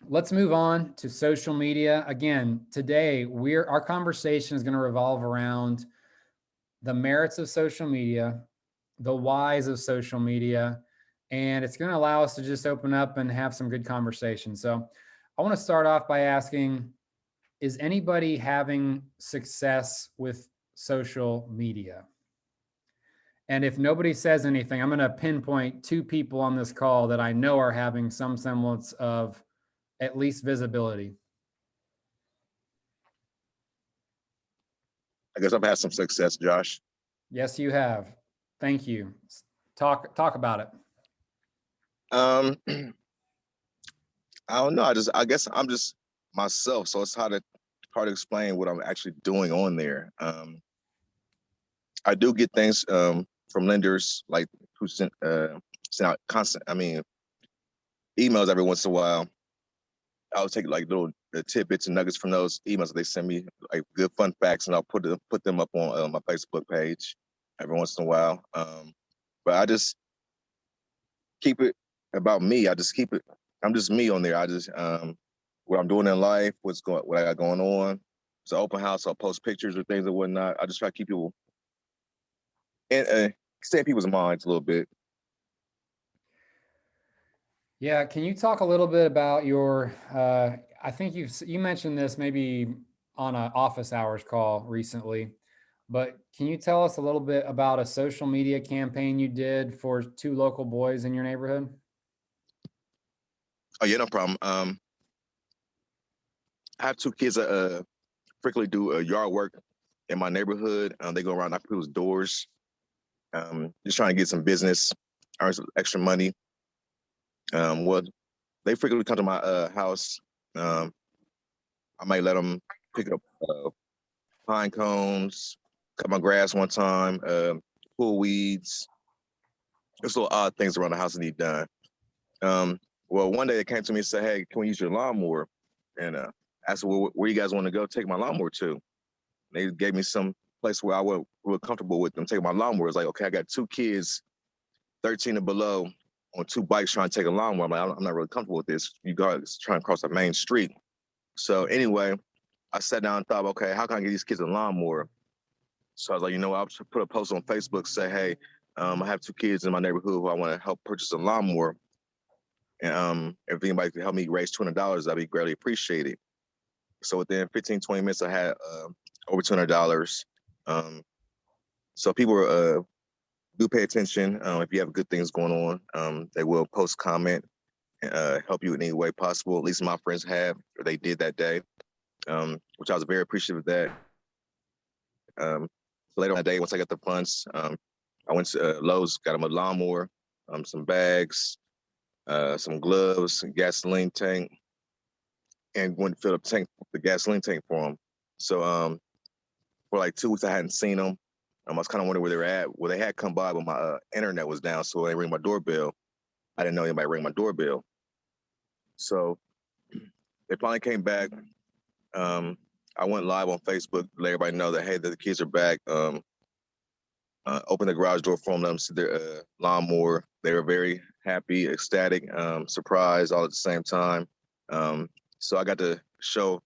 let's move on to social media. Again, today our conversation is going to revolve around the merits of social media, the whys of social media, and it's going to allow us to just open up and have some good conversation. So, I want to start off by asking, is anybody having success with social media? And if nobody says anything, I'm going to pinpoint two people on this call that I know are having some semblance of at least visibility. I guess I've had some success, Josh. Yes, you have. Thank you. Talk about it. Um, I don't know. I guess I'm just myself, so it's hard to explain what I'm actually doing on there. I do get things from lenders like who send out constant. I mean, emails every once in a while. I'll take like little tidbits and nuggets from those emails that they send me, like good fun facts, and I'll put them up on my Facebook page every once in a while. But I just keep it about me. I just keep it. I'm just me on there. I just what I'm doing in life, what I got going on. It's an open house. I'll post pictures or things and whatnot. I just try to keep people stay in people's minds a little bit. Yeah, can you talk a little bit about your? I think you mentioned this maybe on an office hours call recently, but can you tell us a little bit about a social media campaign you did for two local boys in your neighborhood? Oh yeah, no problem. I have two kids that frequently do yard work in my neighborhood. They go around knock people's doors, just trying to get some business, earn some extra money. Well, they frequently come to my house. Um, I might let them pick up pine cones, cut my grass one time, pull weeds. There's little odd things around the house that need done. Um, well, one day they came to me and said, "Hey, can we use your lawnmower?" And I said, "Well, where you guys want to go take my lawnmower to?" They gave me some place where I was real comfortable with them taking my lawnmower. It's like, okay, I got two kids, 13 and below, on two bikes trying to take a lawnmower. I'm like, I'm not really comfortable with this. You guys trying to cross the main street. So anyway, I sat down and thought, okay, how can I get these kids a lawnmower? So I was like, you know what, I'll just put a post on Facebook, say, hey, I have two kids in my neighborhood who I want to help purchase a lawnmower. And if anybody could help me raise $200, that'd be greatly appreciated. So within 15, 20 minutes, I had over $200. Um, so people do pay attention. If you have good things going on, they will post, comment, and help you in any way possible. At least my friends have, or they did that day, which I was very appreciative of that. So later on that day, once I got the funds, I went to Lowe's, got them a lawnmower, some bags, some gloves, a gasoline tank, and went to fill up the gasoline tank for them. So for like 2 weeks, I hadn't seen them. I was kind of wondering where they were at. Well, they had come by, but my internet was down, so they rang my doorbell. I didn't know anybody rang my doorbell. So they finally came back. I went live on Facebook to let everybody know that, hey, the kids are back. Opened the garage door for them, let them see their lawnmower. They were very happy, ecstatic, surprised all at the same time. So I got to show,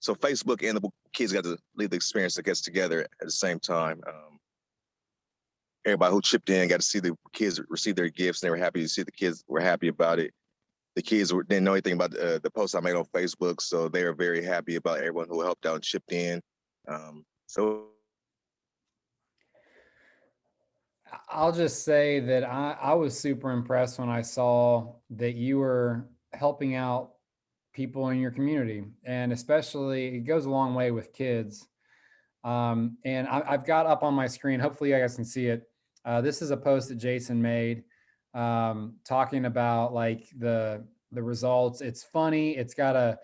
so Facebook and the kids got to leave the experience that gets together at the same time. Everybody who chipped in got to see the kids receive their gifts, and they were happy to see the kids were happy about it. The kids didn't know anything about the post I made on Facebook, so they were very happy about everyone who helped out and chipped in. So it was very exciting. I'll just say that I was super impressed when I saw that you were helping out people in your community. And especially, it goes a long way with kids. And I've got up on my screen, hopefully, you guys can see it. This is a post that Jason made talking about like the results. It's funny. It's got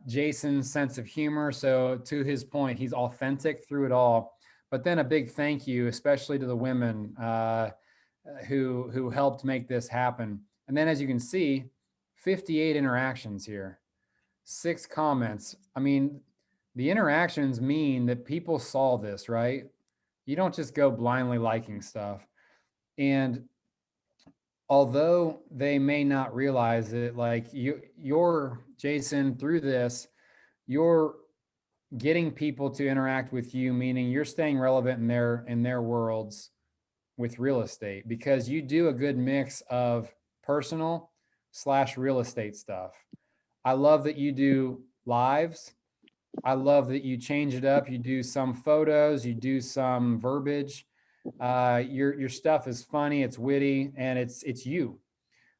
Jason's sense of humor. So to his point, he's authentic through it all. But then a big thank you, especially to the women who helped make this happen. And then, as you can see, 58 interactions here, 6 comments. I mean, the interactions mean that people saw this, right? You don't just go blindly liking stuff. And although they may not realize it, like you're Jason, through this, you're getting people to interact with you, meaning you're staying relevant in their worlds with real estate, because you do a good mix of personal slash real estate stuff. I love that you do lives. I love that you change it up. You do some photos, you do some verbiage. Your stuff is funny, it's witty, and it's you.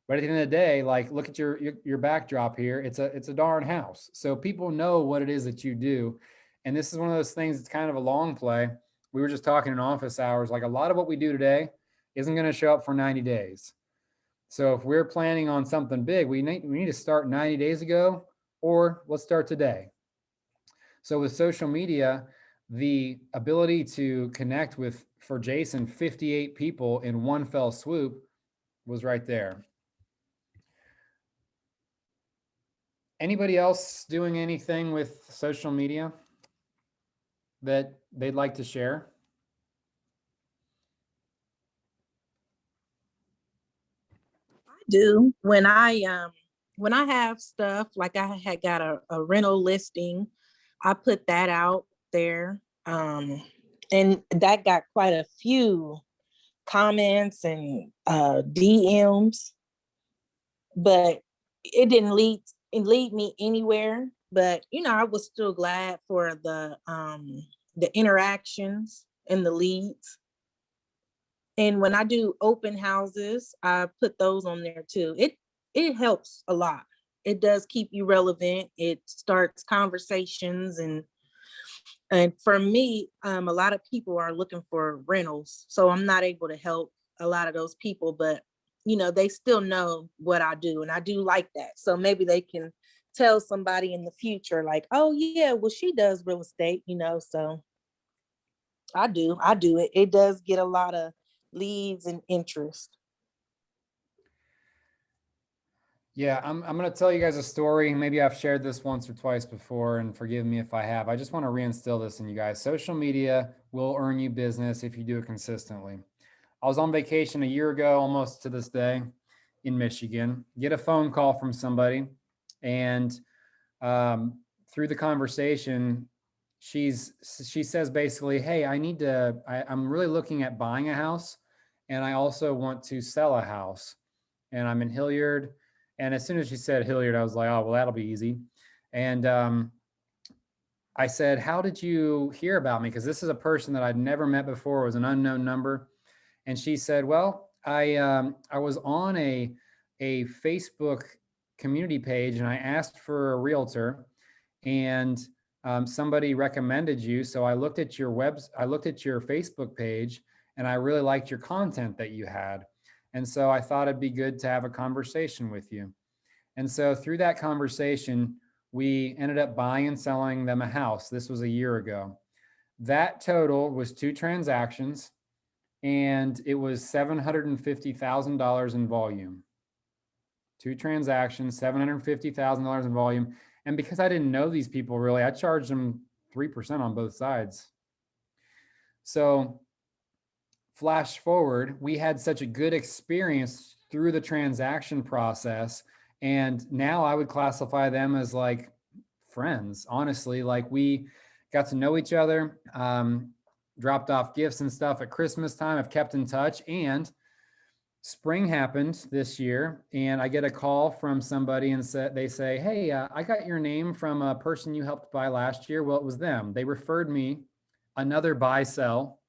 But at the end of the day, like, look at your backdrop here. It's a darn house. So people know what it is that you do. And this is one of those things that's kind of a long play. We were just talking in office hours, like a lot of what we do today isn't going to show up for 90 days. So if we're planning on something big, we need to start 90 days ago, or let's start today. So with social media, the ability to connect with, for Jason, 58 people in one fell swoop was right there. Anybody else doing anything with social media that they'd like to share? Do when I have stuff like I had got a rental listing, I put that out there. And that got quite a few comments and DMs, but it lead me anywhere. But I was still glad for the interactions and the leads. And when I do open houses, I put those on there too. It helps a lot. It does keep you relevant. It starts conversations, and for me, a lot of people are looking for rentals, so I'm not able to help a lot of those people, but they still know what I do, and I do like that. So maybe they can tell somebody in the future, like, oh yeah, well, she does real estate, so I do it. It does get a lot of leads and interest. Yeah, I'm going to tell you guys a story. Maybe I've shared this once or twice before, and forgive me if I have. I just want to reinstill this in you guys. Social media will earn you business if you do it consistently. I was on vacation a year ago, almost to this day, in Michigan. Get a phone call from somebody, and um, through the conversation, she says basically, "Hey, I'm really looking at buying a house, and I also want to sell a house, and I'm in Hilliard." And as soon as she said Hilliard, I was like, "Oh, well, that'll be easy." And I said, "How did you hear about me?" Because this is a person that I'd never met before. It was an unknown number. And she said, "Well, I was on a Facebook community page, and I asked for a realtor, and somebody recommended you. So I looked at your Facebook page, and I really liked your content that you had, and so I thought it'd be good to have a conversation with you." And so through that conversation, we ended up buying and selling them a house. This was a year ago. That total was 2 transactions, and it was $750,000 in volume. 2 transactions, $750,000 in volume. And because I didn't know these people really, I charged them 3% on both sides. So flash forward, we had such a good experience through the transaction process. And now I would classify them as like friends, honestly. Like, we got to know each other, dropped off gifts and stuff at Christmas time. I've kept in touch, and spring happened this year, and I get a call from somebody, and they say, "Hey, I got your name from a person you helped buy last year." Well, it was them. They referred me another buy sell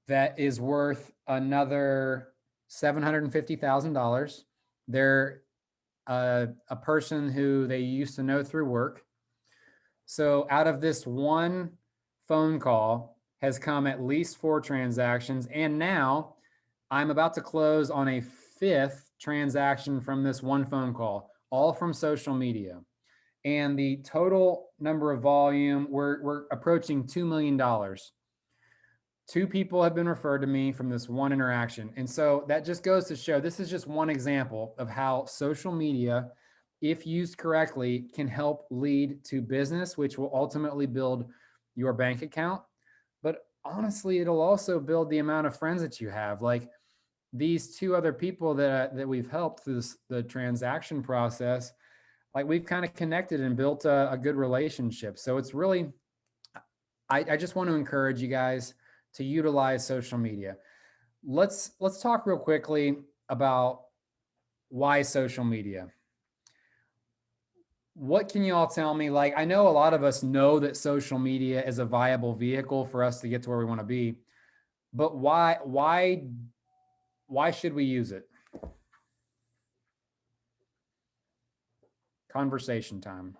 that is worth another $750,000. They're a person who they used to know through work. So out of this one phone call has come at least 4 transactions. And now I'm about to close on a 5th transaction from this one phone call, all from social media. And the total number of volume, we're approaching $2 million. 2 people have been referred to me from this one interaction. And so that just goes to show, this is just one example of how social media, if used correctly, can help lead to business, which will ultimately build your bank account. But honestly, it'll also build the amount of friends that you have. Like, these two other people that we've helped through the transaction process, like we've kind of connected and built a good relationship. So it's really, I just want to encourage you guys to utilize social media. Let's talk real quickly about why social media. What can you all tell me? Like, I know a lot of us know that social media is a viable vehicle for us to get to where we want to be, but why should we use it? Conversation time.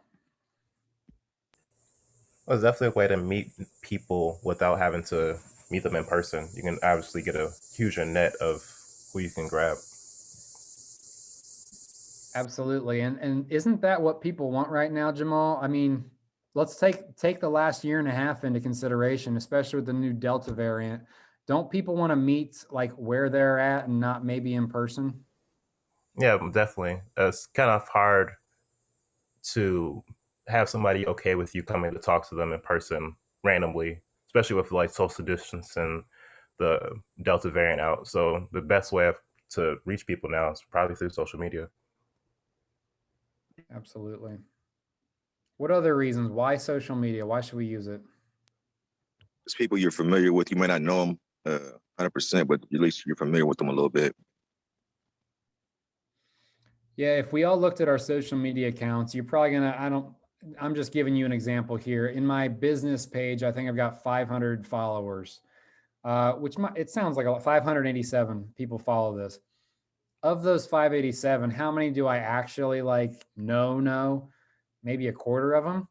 Well, it's definitely a way to meet people without having to meet them in person. You can obviously get a huger net of who you can grab. Absolutely. And isn't that what people want right now, Jamal? I mean, let's take the last year and a half into consideration, especially with the new Delta variant. Don't people want to meet like where they're at and not maybe in person? Yeah, definitely. It's kind of hard to have somebody okay with you coming to talk to them in person randomly, especially with like social distance and the Delta variant out. So the best way to reach people now is probably through social media. Absolutely. What other reasons? Why social media? Why should we use it? It's people you're familiar with. You may not know them 100%, but at least you're familiar with them a little bit. Yeah, if we all looked at our social media accounts, you're probably gonna, I'm just giving you an example here. In my business page, I think I've got 500 followers, it sounds like a lot, 587 people follow this. Of those 587, how many do I actually like know? Maybe a quarter of them.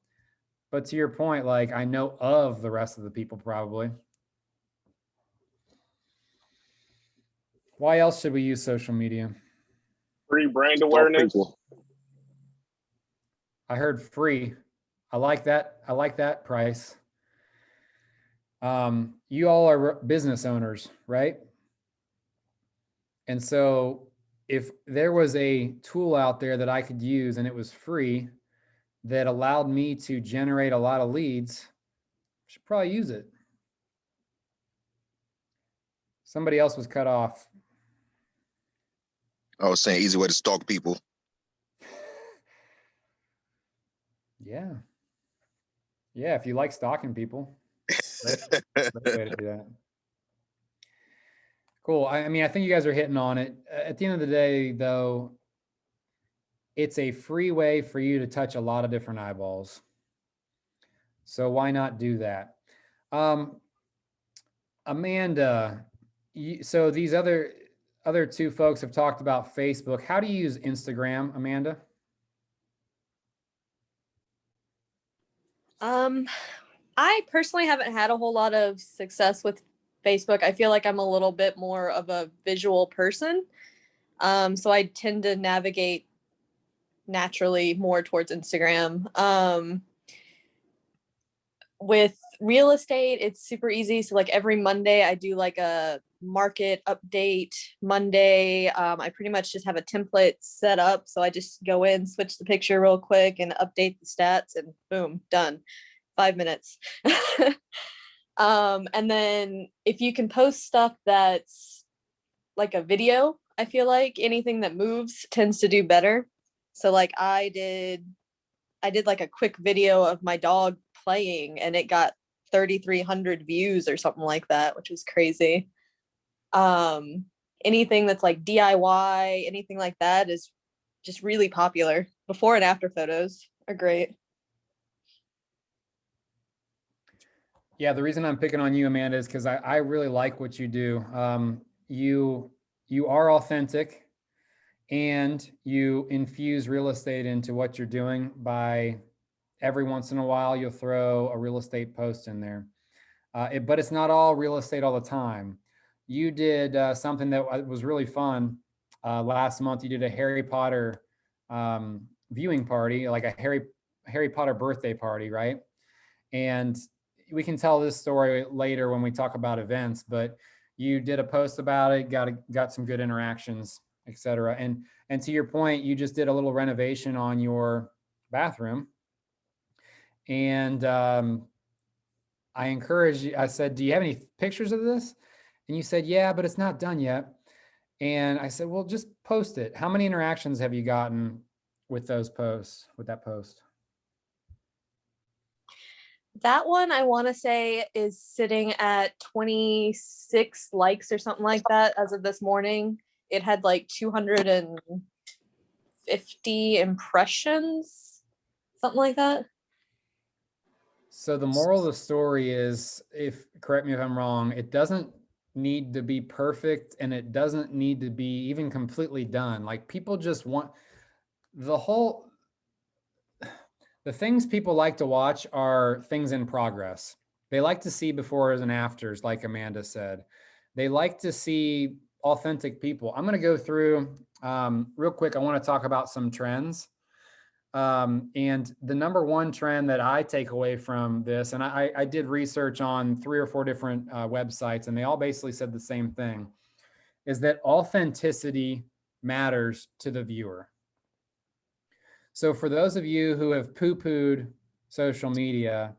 But to your point, like I know of the rest of the people probably. Why else should we use social media? Free brand Talk awareness. people. I heard free. I like that. I like that price. You all are business owners, right? And so if there was a tool out there that I could use and it was free that allowed me to generate a lot of leads, I should probably use it. Somebody else was cut off. I was saying easy way to stalk people. Yeah. Yeah, if you like stalking people, great way to do that. Cool. I mean, I think you guys are hitting on it. At the end of the day, though, it's a free way for you to touch a lot of different eyeballs. So why not do that? Amanda, so these other two folks have talked about Facebook. How do you use Instagram, Amanda? I personally haven't had a whole lot of success with Facebook. I feel like I'm a little bit more of a visual person. So I tend to navigate naturally more towards Instagram. With real estate, it's super easy. So like every Monday I do like a market update Monday. I pretty much just have a template set up. So I just go in, switch the picture real quick and update the stats and boom, done. 5 minutes. And then if you can post stuff that's like a video, I feel like anything that moves tends to do better. So like I did like a quick video of my dog playing and it got 3,300 views or something like that, which was crazy. Anything that's like DIY, anything like that is just really popular. Before and after photos are great. Yeah, the reason I'm picking on you, Amanda, is because I really like what you do. You are authentic and you infuse real estate into what you're doing by every once in a while you'll throw a real estate post in there. But it's not all real estate all the time. You did something that was really fun last month. You did a Harry Potter viewing party, like a Harry Potter birthday party, right? And we can tell this story later when we talk about events, but you did a post about it, got some good interactions, etc. And to your point, you just did a little renovation on your bathroom. And I encouraged you, I said, do you have any pictures of this? And you said, yeah, but it's not done yet. And I said, well, just post it. How many interactions have you gotten with those posts, with that post? That one I want to say is sitting at 26 likes or something like that as of this morning. It had like 250 impressions, something like that. So the moral of the story is, if correct me if I'm wrong, it doesn't need to be perfect and it doesn't need to be even completely done. Like people just want the things people like to watch are things in progress. They like to see befores and afters, like Amanda said. They like to see authentic people. I'm going to go through real quick. I want to talk about some trends. And the number one trend that I take away from this, and I did research on 3 or 4 different websites, and they all basically said the same thing, is that authenticity matters to the viewer. So for those of you who have poo-pooed social media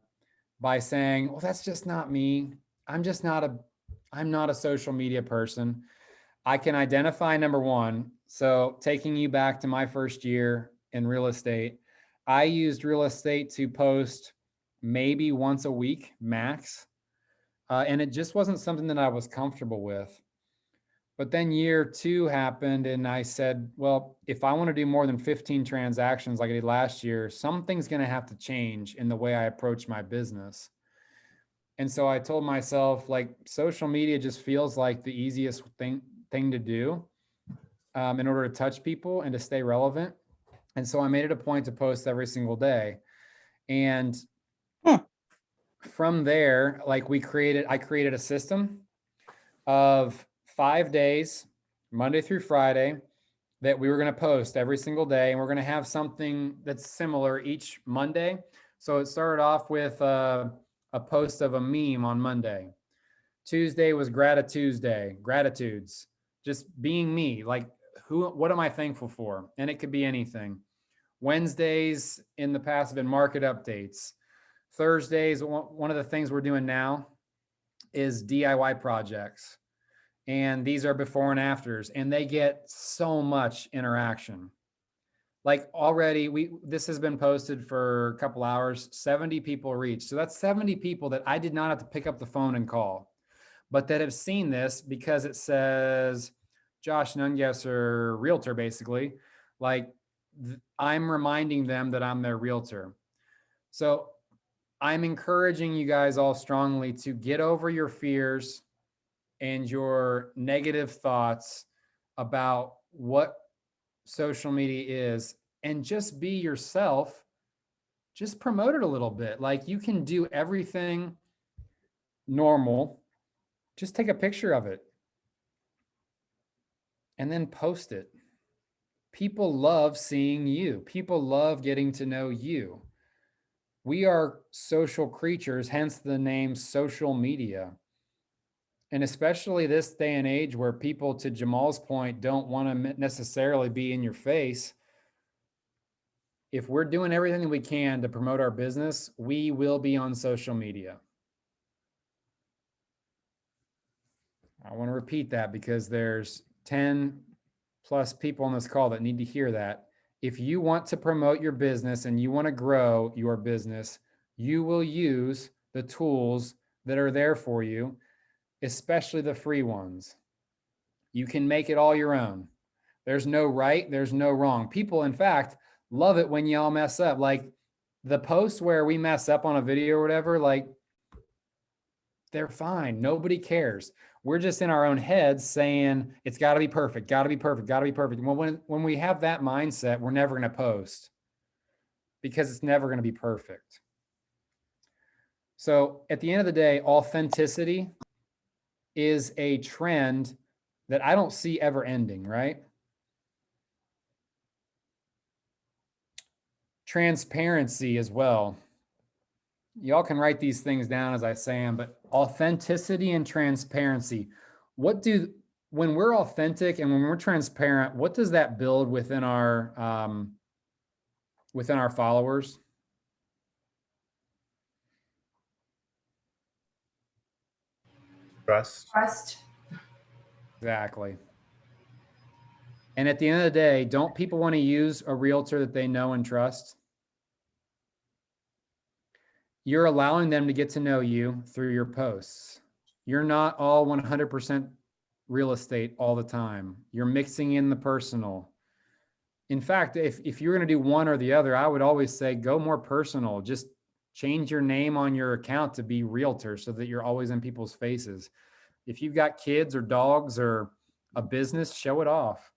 by saying, well, that's just not me. I'm not a social media person. I can identify number one. So taking you back to my first year in real estate, I used real estate to post maybe once a week max. And it just wasn't something that I was comfortable with. But then year 2 happened and I said, well, if I want to do more than 15 transactions like I did last year, something's going to have to change in the way I approach my business. And so I told myself, like, social media just feels like the easiest thing to do in order to touch people and to stay relevant. And so I made it a point to post every single day. And from there, like I created a system of 5 days, Monday through Friday, that we were going to post every single day. And we're going to have something that's similar each Monday. So it started off with a post of a meme on Monday. Tuesday was gratitudes, just being me, like what am I thankful for? And it could be anything. Wednesdays in the past have been market updates. Thursdays, one of the things we're doing now is DIY projects. And these are before and afters, and they get so much interaction. Like already, this has been posted for a couple hours, 70 people reached. So that's 70 people that I did not have to pick up the phone and call, but that have seen this because it says Josh Nungesser, realtor, basically. Like I'm reminding them that I'm their realtor. So I'm encouraging you guys all strongly to get over your fears and your negative thoughts about what social media is and just be yourself. Just promote it a little bit. Like you can do everything normal. Just take a picture of it and then post it. People love seeing you. People love getting to know you. We are social creatures, hence the name social media. And especially this day and age where people, to Jamal's point, don't want to necessarily be in your face. If we're doing everything that we can to promote our business, we will be on social media. I want to repeat that because there's 10 plus people on this call that need to hear that. If you want to promote your business and you want to grow your business, you will use the tools that are there for you, especially the free ones. You can make it all your own. There's no right, there's no wrong. People, in fact, love it when y'all mess up. Like the posts where we mess up on a video or whatever, like they're fine. Nobody cares. We're just in our own heads saying it's got to be perfect, got to be perfect, got to be perfect. Well, when we have that mindset, we're never going to post because it's never going to be perfect. So at the end of the day, authenticity is a trend that I don't see ever ending, right? Transparency as well. Y'all can write these things down as I say them, but authenticity and transparency. When we're authentic and when we're transparent, what does that build within our followers? Trust. Exactly. And at the end of the day, don't people want to use a realtor that they know and trust? You're allowing them to get to know you through your posts. You're not all 100% real estate all the time. You're mixing in the personal. In fact, if you're going to do one or the other, I would always say go more personal. Just change your name on your account to be realtor so that you're always in people's faces. If you've got kids or dogs or a business, show it off.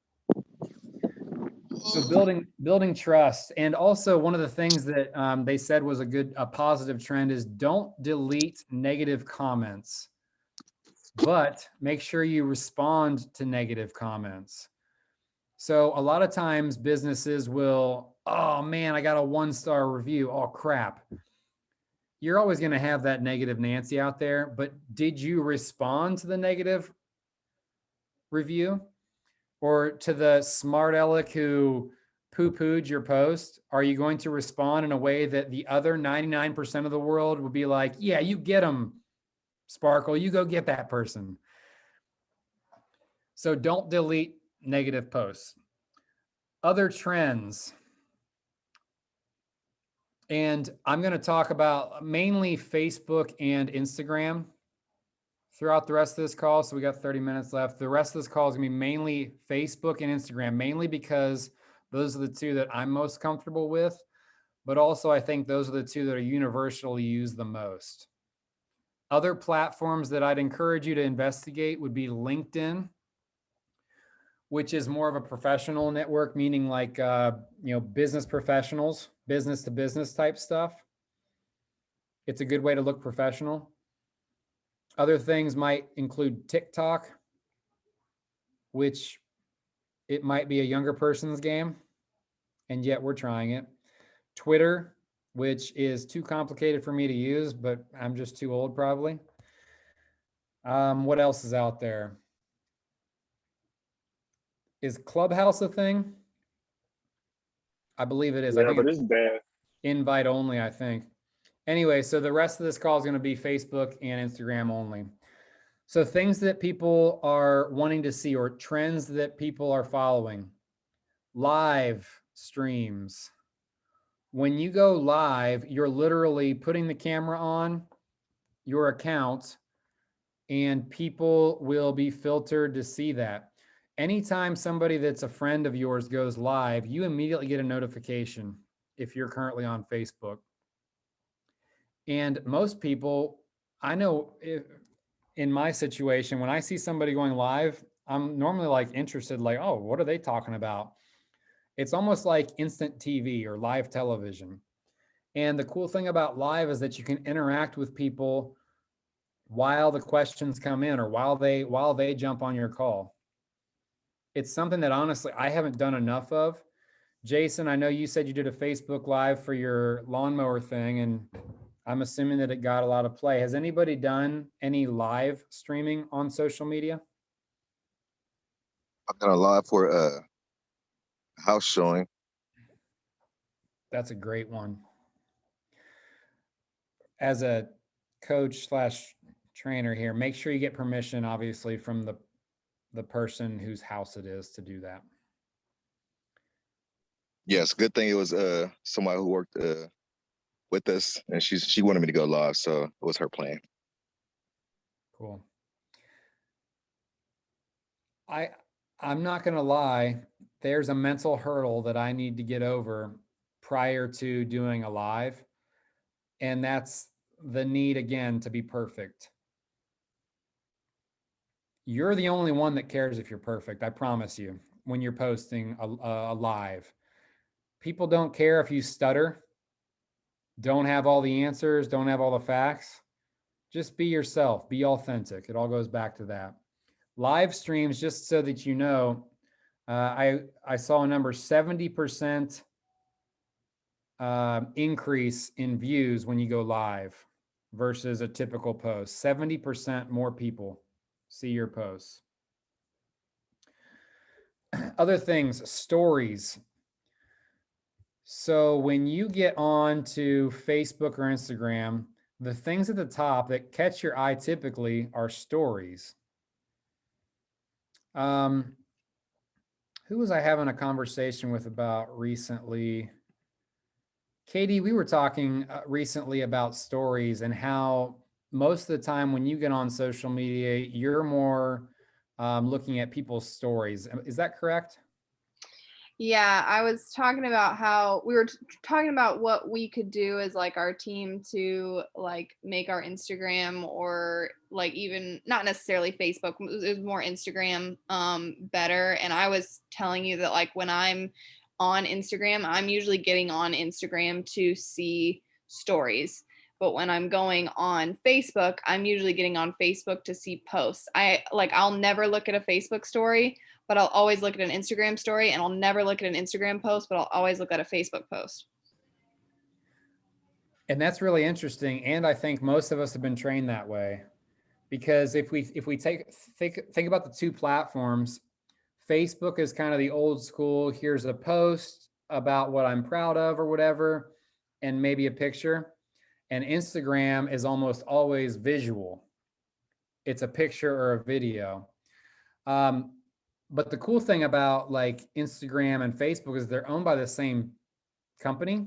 So building trust. And also one of the things that they said was a positive trend is don't delete negative comments, but make sure you respond to negative comments. So a lot of times businesses will, oh man, I got a 1-star review. Oh crap. You're always going to have that negative Nancy out there, but did you respond to the negative review? Or to the smart aleck who poo-pooed your post? Are you going to respond in a way that the other 99% of the world would be like, yeah, you get them, Sparkle, you go get that person. So don't delete negative posts. Other trends. And I'm going to talk about mainly Facebook and Instagram throughout the rest of this call. So we got 30 minutes left. The rest of this call is going to be mainly Facebook and Instagram, mainly because those are the two that I'm most comfortable with. But also I think those are the two that are universally used the most. Other platforms that I'd encourage you to investigate would be LinkedIn, which is more of a professional network, meaning like, business professionals, business to business type stuff. It's a good way to look professional. Other things might include TikTok, which it might be a younger person's game, and yet we're trying it. Twitter, which is too complicated for me to use, but I'm just too old probably. What else is out there? Is Clubhouse a thing? I believe it is. I Yeah, think but it's it's bad. invite only, I think. Anyway, so the rest of this call is going to be Facebook and Instagram only. So things that people are wanting to see or trends that people are following. Live streams. When you go live, you're literally putting the camera on your account and people will be filtered to see that. Anytime somebody that's a friend of yours goes live, you immediately get a notification if you're currently on Facebook. And most people, I know in my situation, when I see somebody going live, I'm normally like interested, like, oh, what are they talking about? It's almost like instant TV or live television. And the cool thing about live is that you can interact with people while the questions come in or while they jump on your call. It's something that honestly I haven't done enough of. Jason, I know you said you did a Facebook Live for your lawnmower thing, and I'm assuming that it got a lot of play. Has anybody done any live streaming on social media? I've done a live for a house showing. That's a great one. As a coach slash trainer here, make sure you get permission, obviously, from the person whose house it is to do that. Yes, good thing it was somebody who worked with us, and she wanted me to go live, so it was her plan. Cool. I'm not going to lie, there's a mental hurdle that I need to get over prior to doing a live, and that's the need again to be perfect. You're the only one that cares if you're perfect, I promise you, when you're posting a live. People don't care if you stutter, don't have all the answers, don't have all the facts. Just be yourself, be authentic. It all goes back to that. Live streams, just so that you know, I saw a number 70% increase in views when you go live versus a typical post. 70% more people see your posts. Other things, stories. So when you get on to Facebook or Instagram, the things at the top that catch your eye typically are stories. Who who was I having a conversation with about recently? Katie, we were talking recently about stories and how most of the time when you get on social media, you're more looking at people's stories. Is that correct? Yeah, I was talking about how we were talking about what we could do as like our team to like make our Instagram, or like even not necessarily Facebook, it was more Instagram better. And I was telling you that like when I'm on Instagram, I'm usually getting on Instagram to see stories. But when I'm going on Facebook, I'm usually getting on Facebook to see posts. I'll never look at a Facebook story, but I'll always look at an Instagram story, and I'll never look at an Instagram post, but I'll always look at a Facebook post. And that's really interesting. And I think most of us have been trained that way, because if we think about the two platforms, Facebook is kind of the old school, here's a post about what I'm proud of or whatever, and maybe a picture. And Instagram is almost always visual. It's a picture or a video. But the cool thing about like Instagram and Facebook is they're owned by the same company.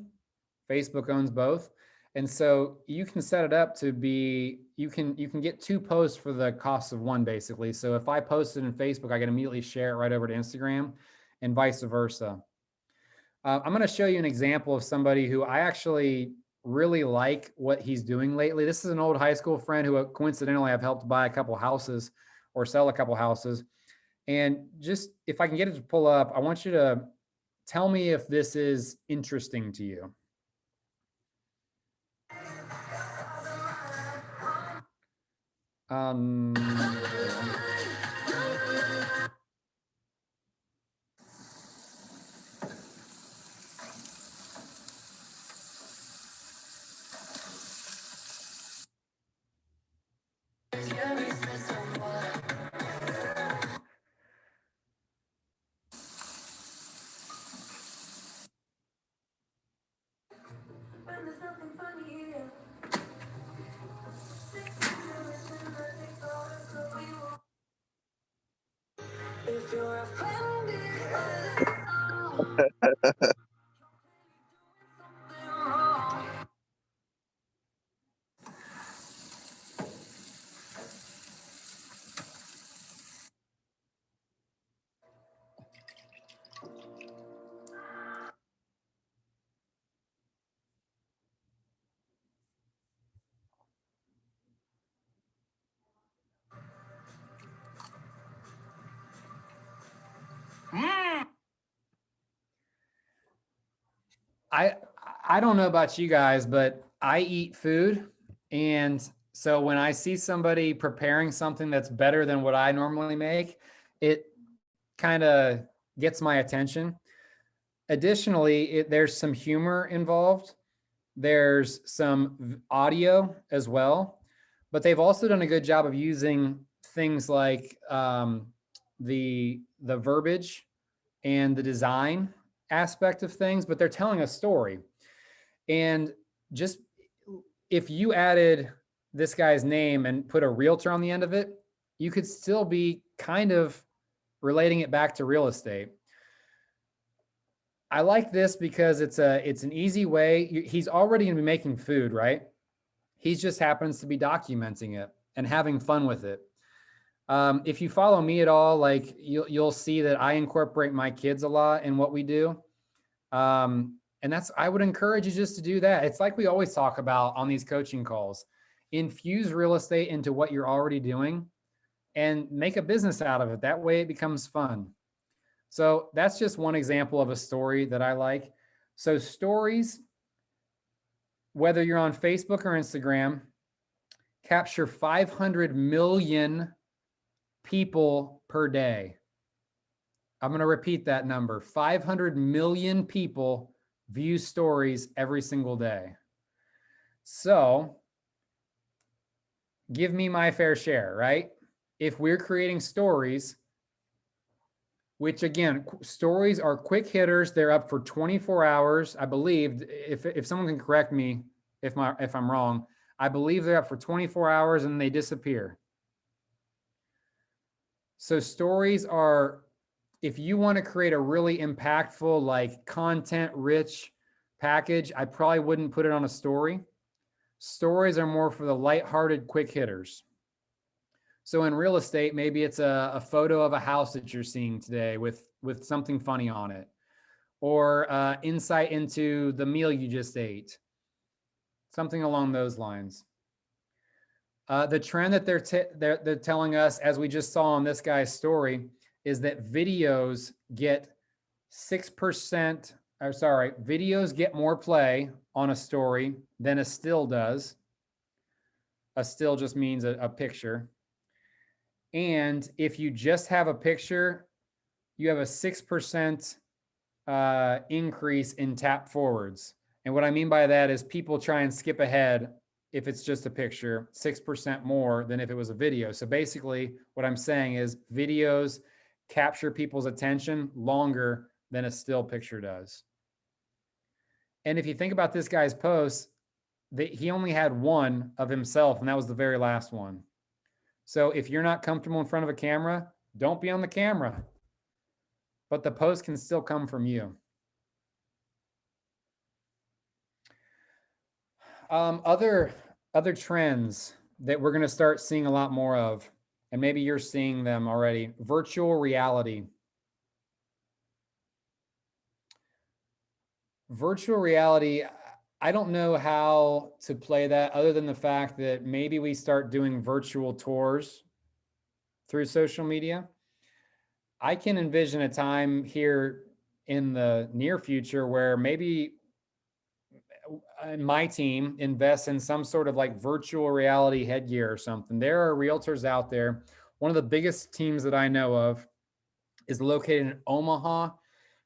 Facebook owns both. And so you can set it up to be, you can get two posts for the cost of one, basically. So if I post it in Facebook, I can immediately share it right over to Instagram, and vice versa. I'm going to show you an example of somebody who I actually really like what he's doing lately. This is an old high school friend who coincidentally I've helped buy a couple houses or sell a couple houses. And just, if I can get it to pull up, I want you to tell me if this is interesting to you. I don't know about you guys, but I eat food. And so when I see somebody preparing something that's better than what I normally make, it kind of gets my attention. Additionally, there's some humor involved. There's some audio as well, but they've also done a good job of using things like the verbiage and the design aspect of things, but they're telling a story. And just, if you added this guy's name and put a realtor on the end of it, you could still be kind of relating it back to real estate. I like this because it's an easy way. He's already gonna be making food, right? He just happens to be documenting it and having fun with it. If you follow me at all, like you'll see that I incorporate my kids a lot in what we do. And I would encourage you just to do that. It's like we always talk about on these coaching calls. Infuse real estate into what you're already doing and make a business out of it. That way it becomes fun. So that's just one example of a story that I like. So stories, whether you're on Facebook or Instagram, capture 500 million people per day. I'm going to repeat that number. 500 million people view stories every single day. So give me my fair share, right? If we're creating stories, which again, stories are quick hitters. They're up for 24 hours. I believe, if someone can correct me if I'm wrong, I believe they're up for 24 hours and they disappear. So stories are, if you want to create a really impactful, like content rich package, I probably wouldn't put it on a story. Stories are more for the lighthearted quick hitters. So in real estate, maybe it's a photo of a house that you're seeing today with something funny on it, or insight into the meal you just ate, something along those lines. The trend that they're telling us, as we just saw on this guy's story, is that videos get 6%, or sorry, videos get more play on a story than a still does. A still just means a picture. And if you just have a picture, you have a 6% increase in tap forwards. And what I mean by that is people try and skip ahead if it's just a picture, 6% more than if it was a video. So basically, what I'm saying is videos capture people's attention longer than a still picture does. And if you think about this guy's post, he only had one of himself, and that was the very last one. So if you're not comfortable in front of a camera, don't be on the camera. But the post can still come from you. Other trends that we're going to start seeing a lot more of, and maybe you're seeing them already: virtual reality. Virtual reality, I don't know how to play that other than the fact that maybe we start doing virtual tours through social media. I can envision a time here in the near future where maybe my team invests in some sort of like virtual reality headgear or something. There are realtors out there. One of the biggest teams that I know of is located in Omaha,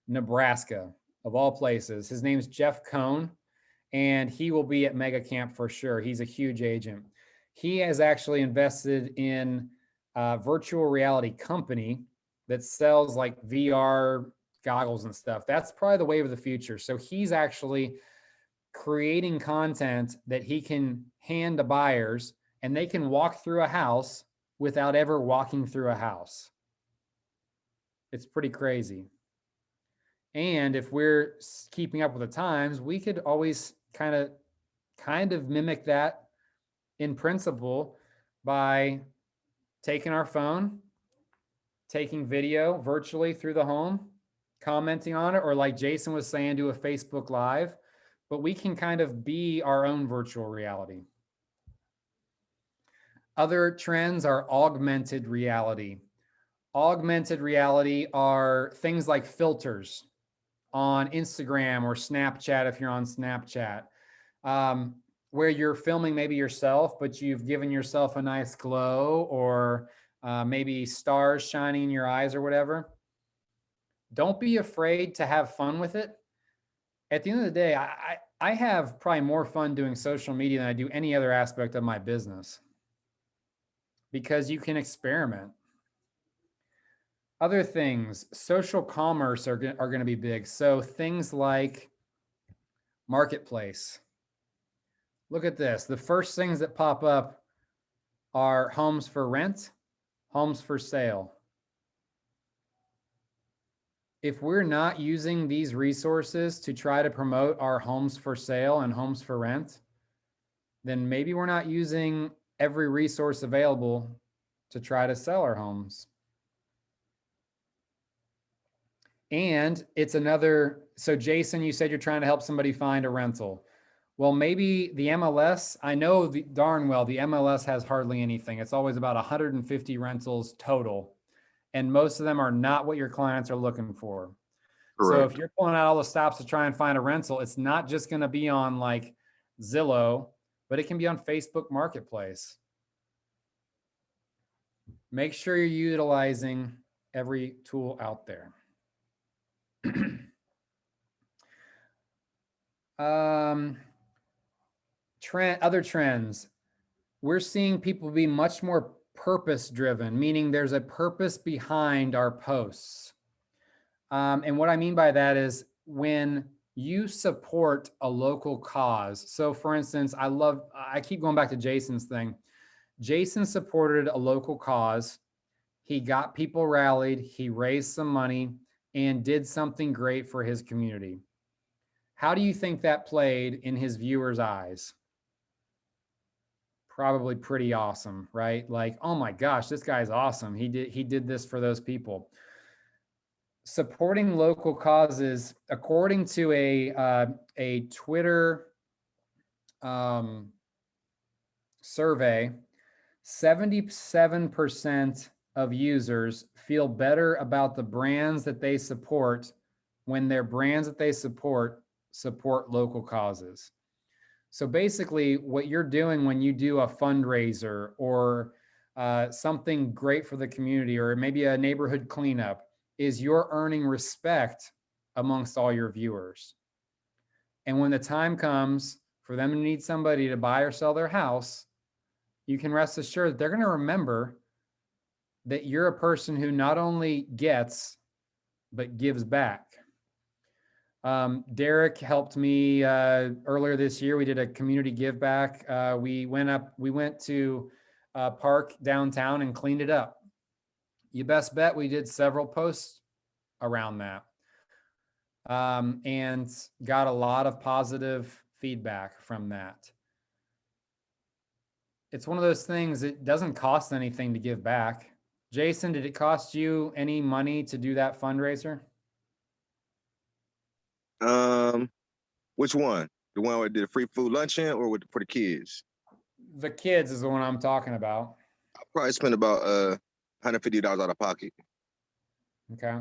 Nebraska, of all places. His name's Jeff Cohn, and he will be at Mega Camp for sure. He's a huge agent. He has actually invested in a virtual reality company that sells like VR goggles and stuff. That's probably the wave of the future. So he's actually creating content that he can hand to buyers, and they can walk through a house without ever walking through a house. It's pretty crazy. And if we're keeping up with the times, we could always kind of mimic that in principle by taking our phone, taking video virtually through the home, commenting on it, or like Jason was saying, do a Facebook Live. But we can kind of be our own virtual reality. Other trends are augmented reality. Augmented reality are things like filters on Instagram or Snapchat, if you're on Snapchat, where you're filming maybe yourself, but you've given yourself a nice glow, or maybe stars shining in your eyes or whatever. Don't be afraid to have fun with it. At the end of the day, I have probably more fun doing social media than I do any other aspect of my business, because you can experiment. Other things, social commerce are going to be big. So things like marketplace. Look at this. The first things that pop up are homes for rent, homes for sale. If we're not using these resources to try to promote our homes for sale and homes for rent, then maybe we're not using every resource available to try to sell our homes. And it's another, so Jason, you said you're trying to help somebody find a rental. Well, maybe the MLS, I know darn well the MLS has hardly anything. It's always about 150 rentals total, and most of them are not what your clients are looking for. Correct. So if you're pulling out all the stops to try and find a rental, it's not just going to be on like Zillow, but it can be on Facebook Marketplace. Make sure you're utilizing every tool out there. Other trends. We're seeing people be much more purpose driven, meaning there's a purpose behind our posts. And what I mean by that is when you support a local cause. So for instance, I keep going back to Jason's thing. Jason supported a local cause. He got people rallied, he raised some money, and did something great for his community. How do you think that played in his viewers' eyes? Probably pretty awesome, right? Like, oh my gosh, this guy's awesome. He did this for those people. Supporting local causes, according to a Twitter survey, 77% of users feel better about the brands that they support when their brands that they support local causes. So basically, what you're doing when you do a fundraiser or something great for the community, or maybe a neighborhood cleanup, is you're earning respect amongst all your viewers. And when the time comes for them to need somebody to buy or sell their house, you can rest assured that they're going to remember that you're a person who not only gets, but gives back. Derek helped me earlier this year. We did a community give back. We went to a park downtown and cleaned it up. You best bet we did several posts around that, and got a lot of positive feedback from that. It's one of those things, it doesn't cost anything to give back. Jason, did it cost you any money to do that fundraiser? Which one? The one where I did a free food luncheon, or for the kids? The kids is the one I'm talking about. I probably spent about $150 out of pocket. Okay.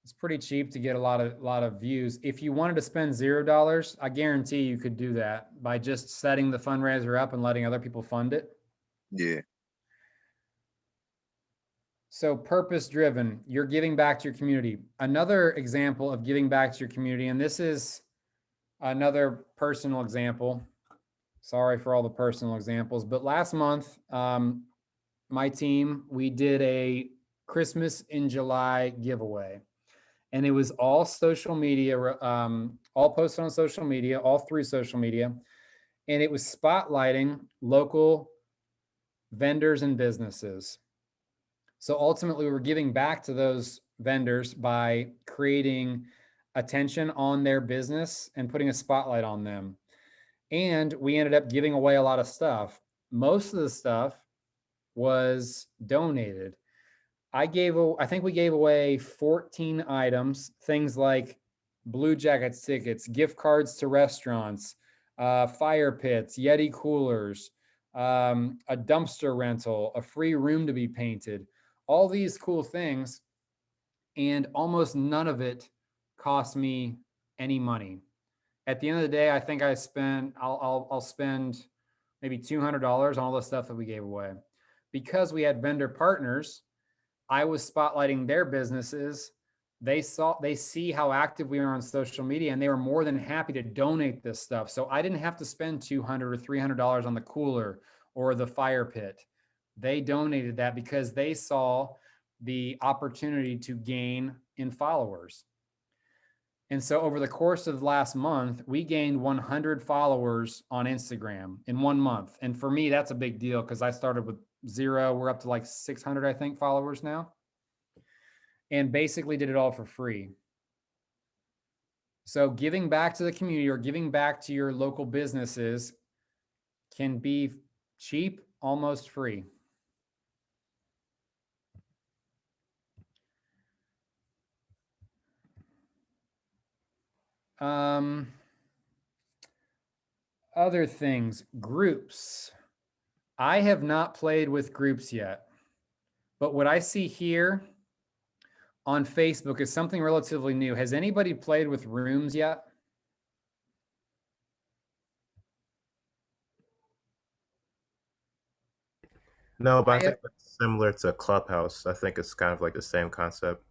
It's pretty cheap to get a lot of views. If you wanted to spend $0, I guarantee you could do that by just setting the fundraiser up and letting other people fund it. Yeah. So purpose driven, you're giving back to your community. Another example of giving back to your community, and this is another personal example. Sorry for all the personal examples, but last month, my team, we did a Christmas in July giveaway, and it was all social media, all posted on social media, all through social media, and it was spotlighting local vendors and businesses. So ultimately, we're giving back to those vendors by creating attention on their business and putting a spotlight on them. And we ended up giving away a lot of stuff. Most of the stuff was donated. I think we gave away 14 items, things like Blue Jackets tickets, gift cards to restaurants, fire pits, Yeti coolers, a dumpster rental, a free room to be painted, all these cool things. And almost none of it cost me any money. At the end of the day, I think I'll spend maybe $200 on all the stuff that we gave away. Because we had vendor partners, I was spotlighting their businesses. They see how active we are on social media, and they were more than happy to donate this stuff. So I didn't have to spend $200 or $300 on the cooler or the fire pit. They donated that because they saw the opportunity to gain in followers. And so over the course of last month, we gained 100 followers on Instagram in 1 month. And for me, that's a big deal because I started with 0. We're up to like 600, I think, followers now. And basically did it all for free. So giving back to the community or giving back to your local businesses can be cheap, almost free. Other things, groups. I have not played with groups yet, but what I see here on Facebook is something relatively new. Has anybody played with rooms yet? No, but I think it's similar to Clubhouse. I think it's kind of like the same concept.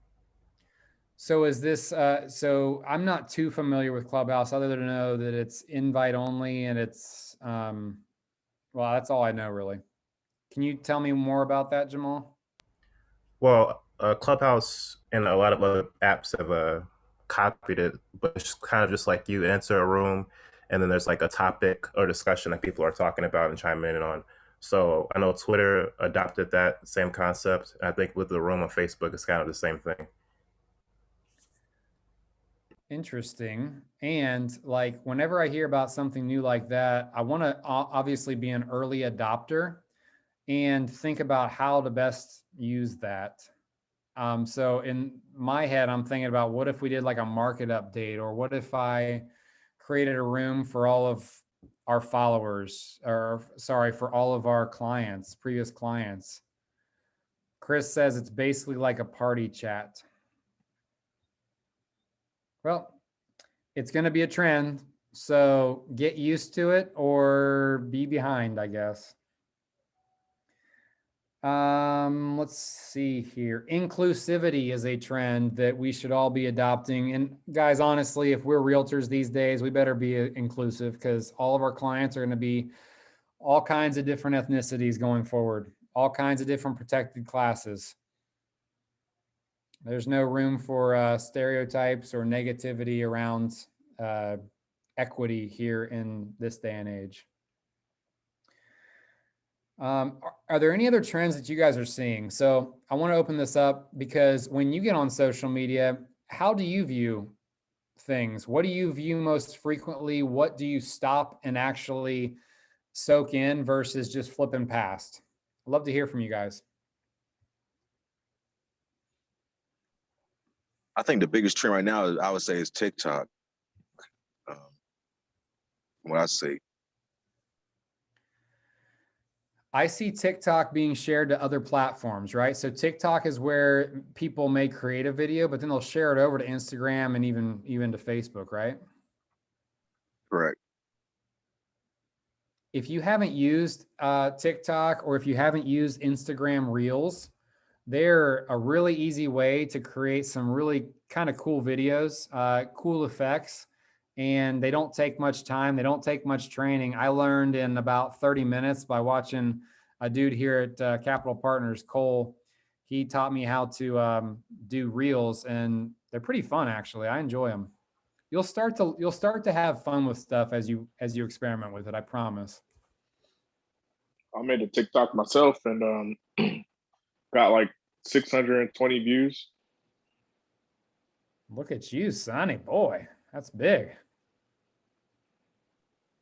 So is this, so I'm not too familiar with Clubhouse other than to know that it's invite only and it's, well, that's all I know really. Can you tell me more about that, Jamal? Well, Clubhouse and a lot of other apps have copied it, but it's kind of just like you enter a room and then there's like a topic or discussion that people are talking about and chiming in on. So I know Twitter adopted that same concept. I think with the room on Facebook, it's kind of the same thing. Interesting. And like whenever I hear about something new like that, I want to obviously be an early adopter and think about how to best use that. So in my head, I'm thinking about what if we did like a market update, or what if I created a room for all of our followers, or sorry, for all of our clients, previous clients. Chris says it's basically like a party chat. Well, it's going to be a trend. So get used to it or be behind, I guess. Let's see here. Inclusivity is a trend that we should all be adopting. And guys, honestly, if we're realtors these days, we better be inclusive, because all of our clients are going to be all kinds of different ethnicities going forward, all kinds of different protected classes. There's no room for stereotypes or negativity around equity here in this day and age. Are there any other trends that you guys are seeing? So I want to open this up, because when you get on social media, how do you view things? What do you view most frequently? What do you stop and actually soak in versus just flipping past? I'd love to hear from you guys. I think the biggest trend right now, I would say, is TikTok. Um, what I see. I see TikTok being shared to other platforms, right? So TikTok is where people may create a video, but then they'll share it over to Instagram and even to Facebook, right? Correct. If you haven't used TikTok, or if you haven't used Instagram Reels, they're a really easy way to create some really kind of cool videos, cool effects, and they don't take much time. They don't take much training. I learned in about 30 minutes by watching a dude here at Capital Partners, Cole. He taught me how to do Reels, and they're pretty fun, actually. I enjoy them. You'll start to have fun with stuff as you experiment with it. I promise. I made a TikTok myself and got like 620 views. Look at you, Sonny boy. That's big.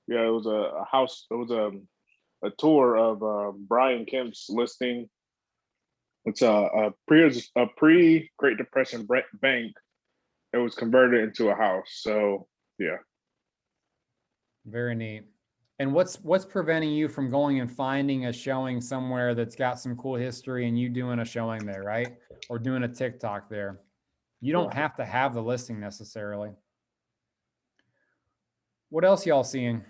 Yeah, it was a house. It was a tour of Brian Kemp's listing. It's a pre Great Depression bank. It was converted into a house. So yeah. Very neat. And what's preventing you from going and finding a showing somewhere that's got some cool history and you doing a showing there, right? Or doing a TikTok there? You don't have to have the listing necessarily. What else y'all seeing?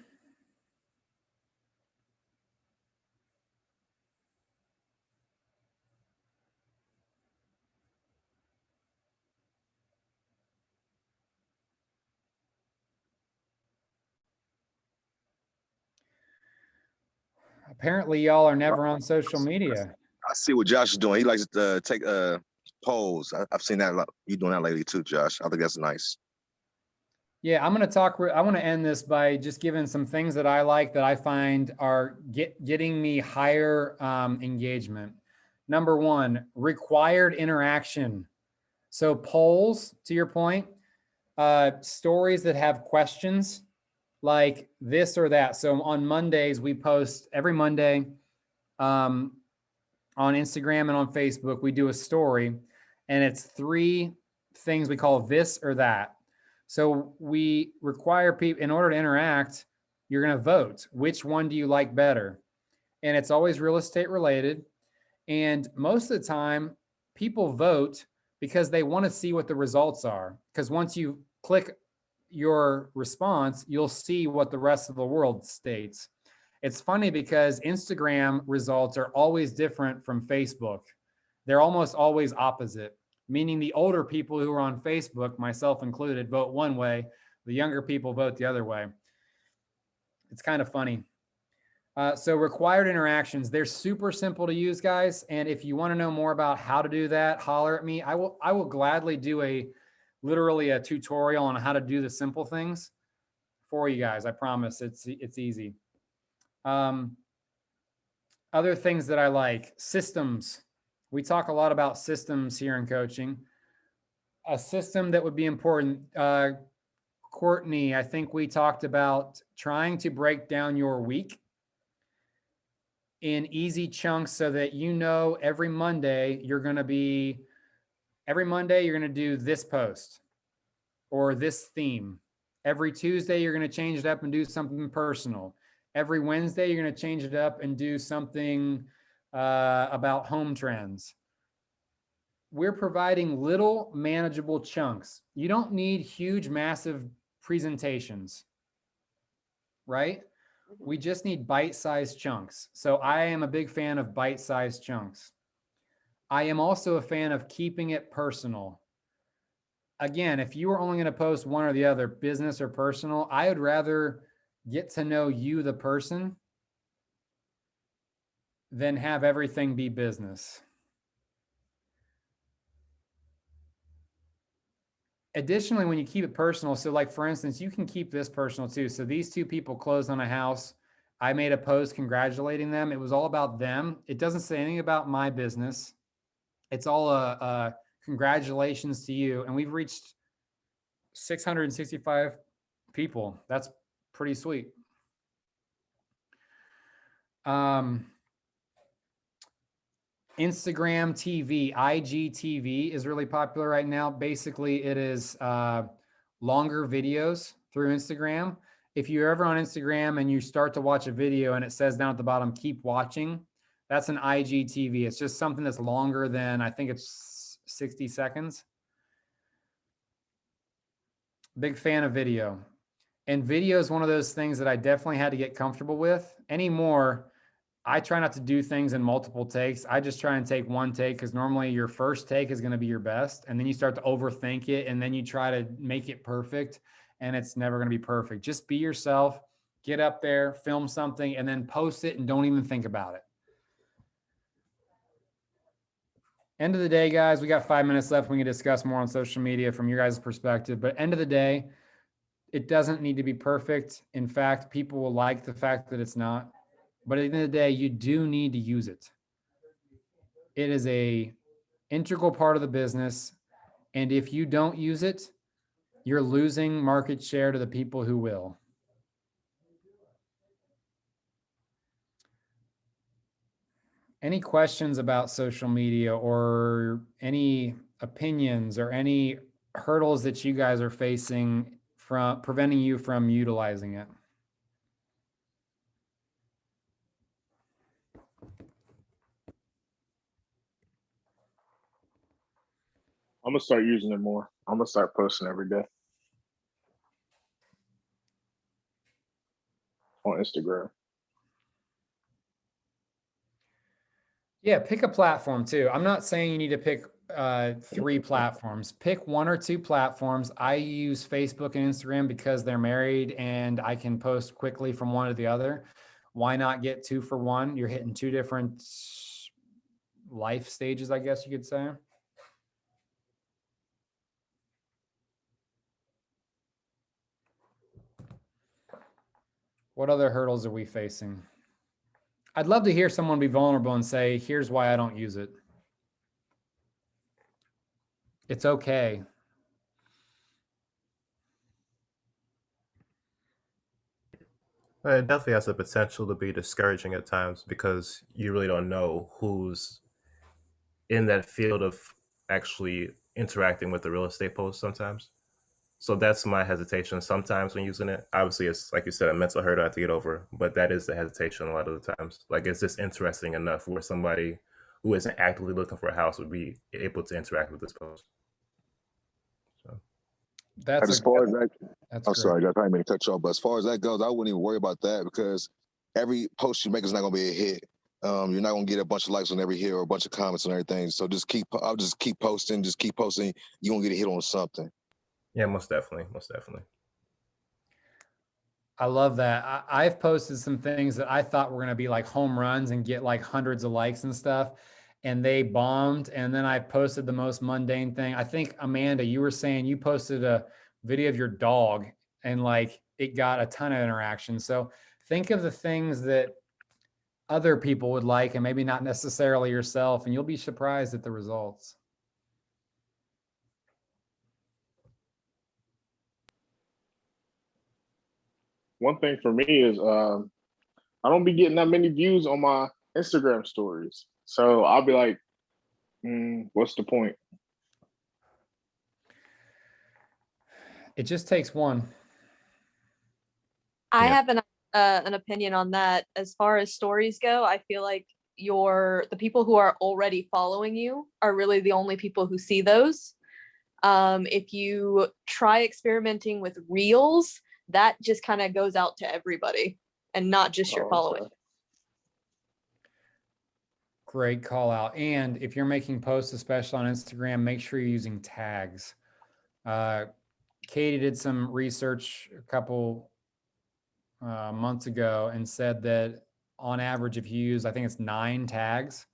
Apparently y'all are never on social media. I see what Josh is doing. He likes to take polls. I've seen that a lot. You doing that lately too, Josh. I think that's nice. Yeah, I want to end this by just giving some things that I like that I find are getting me higher engagement. Number one, required interaction. So polls, to your point, stories that have questions like this or that. So on Mondays, we post every Monday on Instagram and on Facebook, we do a story, and it's 3 things we call this or that. So we require people, in order to interact, you're going to vote. Which one do you like better? And it's always real estate related. And most of the time, people vote because they want to see what the results are. Because once you click your response, you'll see what the rest of the world states. It's funny because Instagram results are always different from Facebook. They're almost always opposite, meaning the older people who are on Facebook, myself included, vote one way. The younger people vote the other way. It's kind of funny. So required interactions, they're super simple to use, guys. And if you want to know more about how to do that, holler at me. I will gladly do literally a tutorial on how to do the simple things for you guys. I promise it's easy. Other things that I like, systems. We talk a lot about systems here in coaching. A system that would be important. Courtney, I think we talked about trying to break down your week in easy chunks so that you know every Monday you're going to do this post or this theme. Every Tuesday you're going to change it up and do something personal. Every Wednesday you're going to change it up and do something about home trends. We're providing little manageable chunks. You don't need huge, massive presentations, right? We just need bite-sized chunks. So I am a big fan of bite-sized chunks. I am also a fan of keeping it personal. Again, if you were only going to post one or the other, business or personal, I would rather get to know you, the person, than have everything be business. Additionally, when you keep it personal, so like for instance, you can keep this personal too. So these two people closed on a house. I made a post congratulating them. It was all about them. It doesn't say anything about my business. It's all a congratulations to you. And we've reached 665 people. That's pretty sweet. Instagram TV, IGTV is really popular right now. Basically, it is longer videos through Instagram. If you're ever on Instagram and you start to watch a video and it says down at the bottom, keep watching, that's an IGTV. It's just something that's longer than, I think it's 60 seconds. Big fan of video. And video is one of those things that I definitely had to get comfortable with. Anymore, I try not to do things in multiple takes. I just try and take one take because normally your first take is going to be your best. And then you start to overthink it and then you try to make it perfect and it's never going to be perfect. Just be yourself, get up there, film something, and then post it and don't even think about it. End of the day, guys, we got 5 minutes left. We can discuss more on social media from your guys' perspective. But end of the day, it doesn't need to be perfect. In fact, people will like the fact that it's not. But at the end of the day, you do need to use it. It is a integral part of the business. And if you don't use it, you're losing market share to the people who will. Any questions about social media or any opinions or any hurdles that you guys are facing from preventing you from utilizing it? I'm gonna start using it more. I'm gonna start posting every day on Instagram. Yeah, pick a platform too. I'm not saying you need to pick 3 platforms. Pick 1 or 2 platforms. I use Facebook and Instagram because they're married and I can post quickly from one to the other. Why not get 2 for 1? You're hitting 2 different life stages, I guess you could say. What other hurdles are we facing? I'd love to hear someone be vulnerable and say, here's why I don't use it. It's okay. It definitely has the potential to be discouraging at times because you really don't know who's in that field of actually interacting with the real estate post sometimes. So that's my hesitation sometimes when using it. Obviously, it's like you said, a mental hurdle I have to get over, but that is the hesitation a lot of the times. Like, it's just interesting enough where somebody who isn't actively looking for a house would be able to interact with this post. So That's as far as that, that's I'm great. sorry, I didn't mean to cut you off, but as far as that goes, I wouldn't even worry about that because every post you make is not going to be a hit. You're not going to get a bunch of likes on every hit or a bunch of comments on everything. So I'll just keep posting. You're going to get a hit on something. yeah, most definitely. I love that. I've posted some things that I thought were going to be like home runs and get like hundreds of likes and stuff, and they bombed. And then I posted the most mundane thing. I think, Amanda, you were saying you posted a video of your dog and like it got a ton of interaction. So think of the things that other people would like and maybe not necessarily yourself, and you'll be surprised at the results. One thing for me is I don't be getting that many views on my Instagram stories. So I'll be like, what's the point? It just takes one. I Yeah. have an opinion on that. As far as stories go, I feel like the people who are already following you are really the only people who see those. If you try experimenting with reels, that just kind of goes out to everybody and not just your Oh, following. okay. Great call out. And if you're making posts, especially on Instagram, make sure you're using tags. Katie did some research a couple months ago and said that on average, if you use, I think it's 9 tags,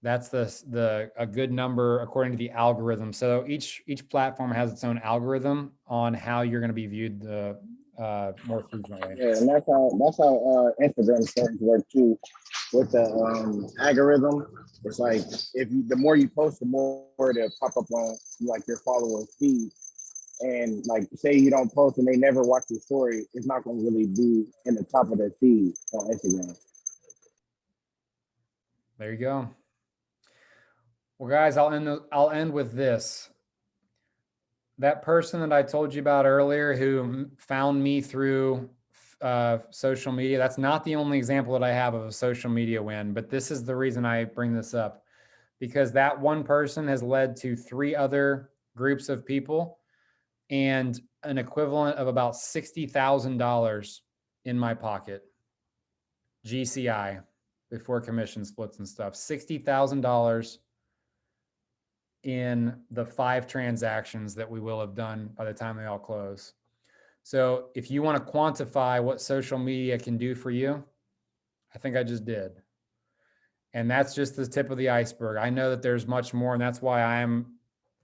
that's a good number according to the algorithm. So each platform has its own algorithm on how you're going to be viewed more frequently. Yeah, and that's how Instagram stories work too. With the algorithm, it's like the more you post, the more they'll pop up on like your followers' feed. And like, say you don't post and they never watch your story, it's not going to really be in the top of their feed on Instagram. There you go. Well, guys, I'll end with this. That person that I told you about earlier who found me through social media, that's not the only example that I have of a social media win, but this is the reason I bring this up, because that one person has led to 3 other groups of people and an equivalent of about $60,000 in my pocket. GCI, before commission splits and stuff, $60,000 in the 5 transactions that we will have done by the time they all close. So if you want to quantify what social media can do for you, I think I just did. And that's just the tip of the iceberg. I know that there's much more, and that's why I am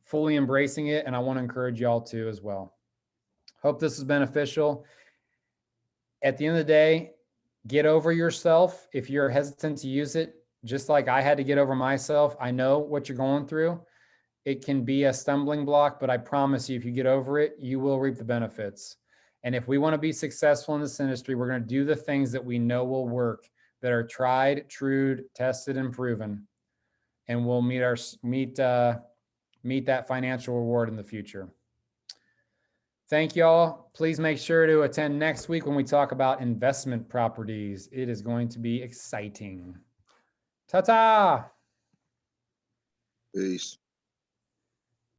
fully embracing it. And I want to encourage y'all to as well. Hope this is beneficial. At the end of the day, get over yourself. If you're hesitant to use it, just like I had to get over myself, I know what you're going through. It can be a stumbling block, but I promise you, if you get over it, you will reap the benefits. And if we want to be successful in this industry, we're going to do the things that we know will work, that are tried, true, tested, and proven, and we'll meet that financial reward in the future. Thank y'all. Please make sure to attend next week when we talk about investment properties. It is going to be exciting. Ta-ta! Peace.